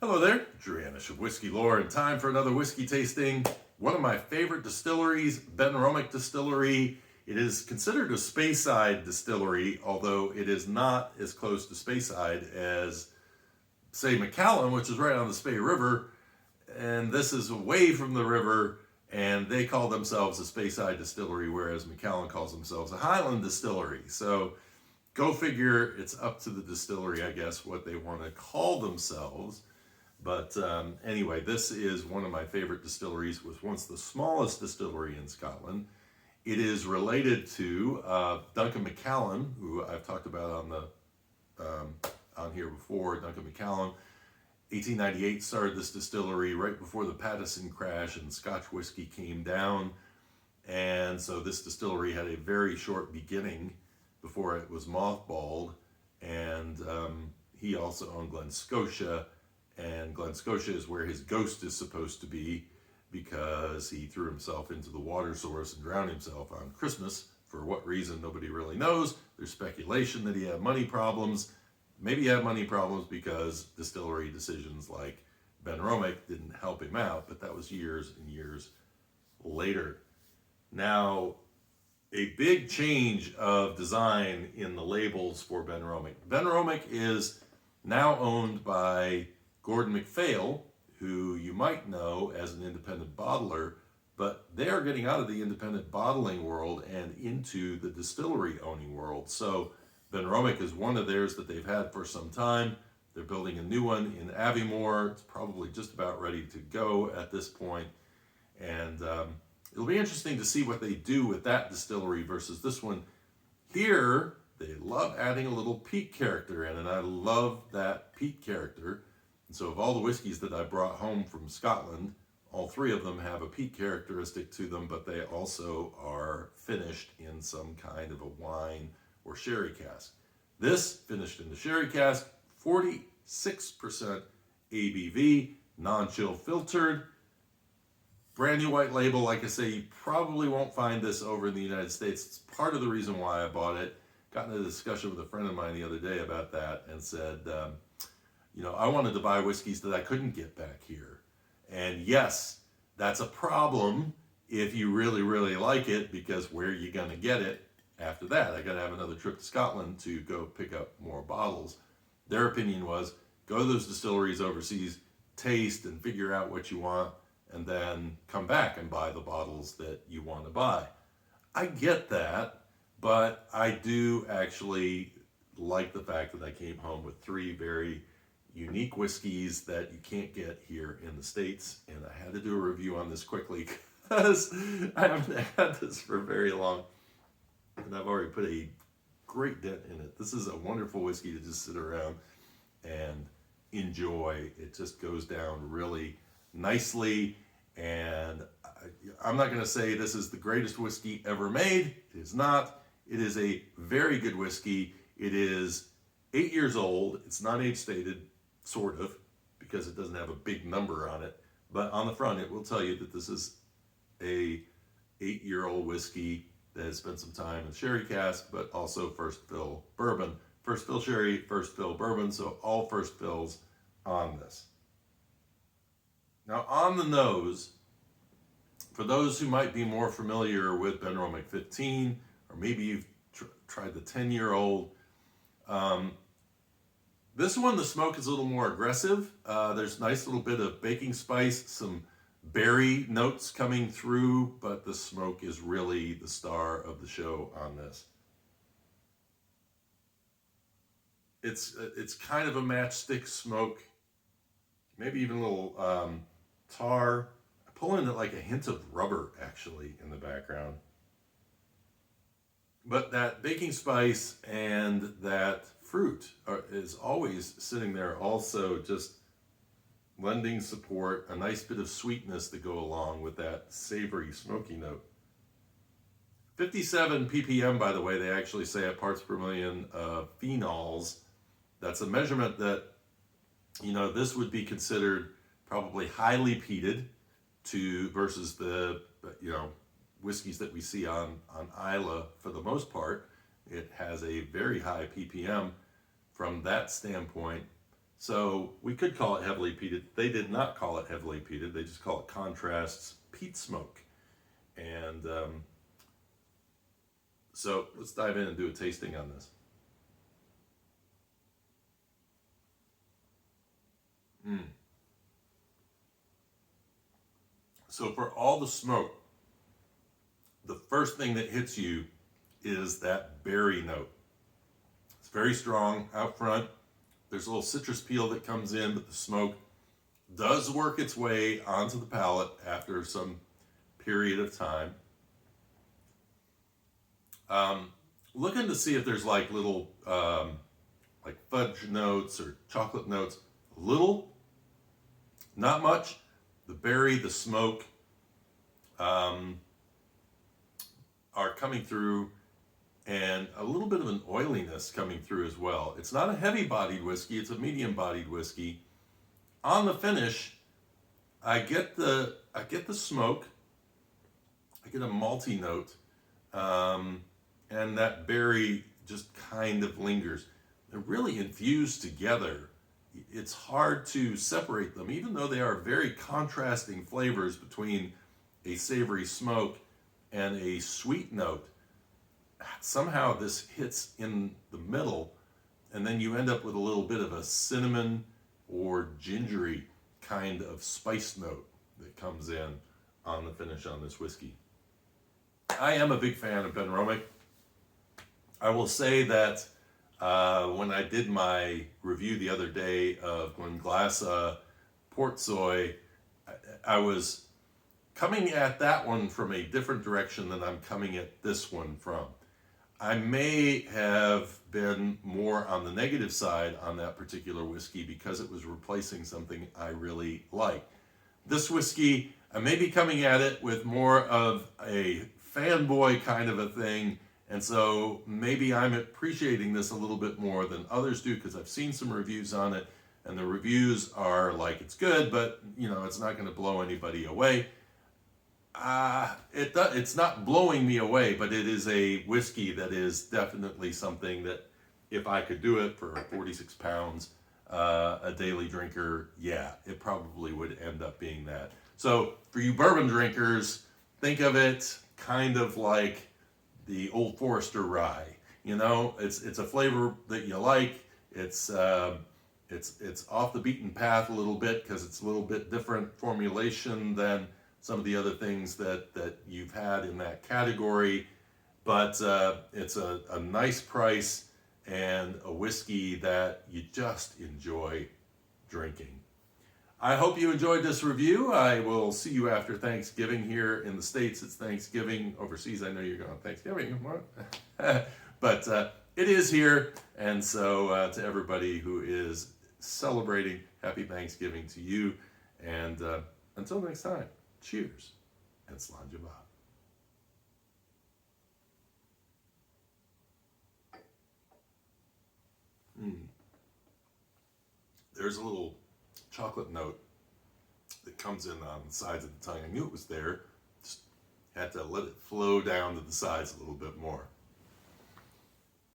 Hello there, Drew Anish of Whiskey Lore, and time for another whiskey tasting. One of my favorite distilleries, Benromach Distillery. It is considered a Speyside distillery, although it is not as close to Speyside as, say, Macallan, which is right on the Spey River, and this is away from the river, and they call themselves a Speyside distillery, whereas Macallan calls themselves a Highland distillery. So go figure, it's up to the distillery, I guess, what they want to call themselves. But anyway, this is one of my favorite distilleries. It was once the smallest distillery in Scotland. It is related to Duncan Macallan, who I've talked about on here before. Duncan Macallan, 1898, started this distillery right before the Pattison crash and Scotch whiskey came down. And so this distillery had a very short beginning before it was mothballed. And he also owned Glen Scotia. And Glen Scotia is where his ghost is supposed to be because he threw himself into the water source and drowned himself on Christmas. For what reason, nobody really knows. There's speculation that he had money problems. Maybe he had money problems because distillery decisions like Benromach didn't help him out, but that was years and years later. Now, a big change of design in the labels for Benromach. Benromach is now owned by Gordon MacPhail, who you might know as an independent bottler, but they are getting out of the independent bottling world and into the distillery owning world. So Benromach is one of theirs that they've had for some time. They're building a new one in Aviemore. It's probably just about ready to go at this point. And it'll be interesting to see what they do with that distillery versus this one. Here, they love adding a little peat character in, and I love that peat character. And so of all the whiskeys that I brought home from Scotland, all three of them have a peat characteristic to them, but they also are finished in some kind of a wine or sherry cask. This finished in the sherry cask, 46% ABV, non-chill filtered, brand new white label. Like I say, you probably won't find this over in the United States. It's part of the reason why I bought it. Got in a discussion with a friend of mine the other day about that and said, I wanted to buy whiskeys that I couldn't get back here. And yes, that's a problem if you really, really like it, because where are you going to get it after that? I got to have another trip to Scotland to go pick up more bottles. Their opinion was, go to those distilleries overseas, taste and figure out what you want, and then come back and buy the bottles that you want to buy. I get that, but I do actually like the fact that I came home with three very unique whiskeys that you can't get here in the States. And I had to do a review on this quickly because I haven't had this for very long. And I've already put a great dent in it. This is a wonderful whiskey to just sit around and enjoy. It just goes down really nicely. And I'm not going to say this is the greatest whiskey ever made. It is not. It is a very good whiskey. It is 8 years old. It's not age stated, sort of, because it doesn't have a big number on it. But on the front, it will tell you that this is a 8-year-old whiskey that has spent some time in sherry cask, but also first fill bourbon. First fill sherry, first fill bourbon, so all first fills on this. Now, on the nose, for those who might be more familiar with Benromach 15, or maybe you've tried the 10-year-old, this one, the smoke is a little more aggressive. There's a nice little bit of baking spice, some berry notes coming through, but the smoke is really the star of the show on this. It's kind of a matchstick smoke, maybe even a little tar. I pull in like a hint of rubber actually in the background. But that baking spice and that fruit is always sitting there, also just lending support, a nice bit of sweetness to go along with that savory, smoky note. 57 ppm, by the way, they actually say at parts per million of phenols. That's a measurement that, this would be considered probably highly peated versus the, whiskeys that we see on Islay for the most part. It has a very high ppm. From that standpoint, So we could call it heavily peated. They did not call it heavily peated. They just call it Contrast's Peat Smoke. And so let's dive in and do a tasting on this. So for all the smoke, the first thing that hits you is that berry note. It's very strong out front. There's a little citrus peel that comes in, but the smoke does work its way onto the palate after some period of time. Looking to see if there's like little like fudge notes or chocolate notes. A little, not much. The berry, the smoke are coming through, and a little bit of an oiliness coming through as well. It's not a heavy-bodied whiskey, it's a medium-bodied whiskey. On the finish, I get the smoke, I get a malty note, and that berry just kind of lingers. They're really infused together. It's hard to separate them, even though they are very contrasting flavors between a savory smoke and a sweet note. Somehow this hits in the middle, and then you end up with a little bit of a cinnamon or gingery kind of spice note that comes in on the finish on this whiskey. I am a big fan of Benromach. I will say that when I did my review the other day of Glenglassaugh Port Soy, I was coming at that one from a different direction than I'm coming at this one from. I may have been more on the negative side on that particular whiskey because it was replacing something I really like. This whiskey, I may be coming at it with more of a fanboy kind of a thing, and so maybe I'm appreciating this a little bit more than others do because I've seen some reviews on it, and the reviews are like it's good, but you know it's not going to blow anybody away. It's not blowing me away, but it is a whiskey that is definitely something that if I could do it for 46 pounds, a daily drinker, yeah, it probably would end up being that. So for you bourbon drinkers, think of it kind of like the Old Forester rye. You know, it's a flavor that you like. It's off the beaten path a little bit because it's a little bit different formulation than some of the other things that you've had in that category, but it's a nice price and a whiskey that you just enjoy drinking. I hope you enjoyed this review. I will see you after Thanksgiving. Here in the States, it's Thanksgiving. Overseas, I know you're going Thanksgiving. What? But it is here, and so to everybody who is celebrating, happy Thanksgiving to you, and until next time. Cheers and Slainte. There's a little chocolate note that comes in on the sides of the tongue. I knew it was there, just had to let it flow down to the sides a little bit more.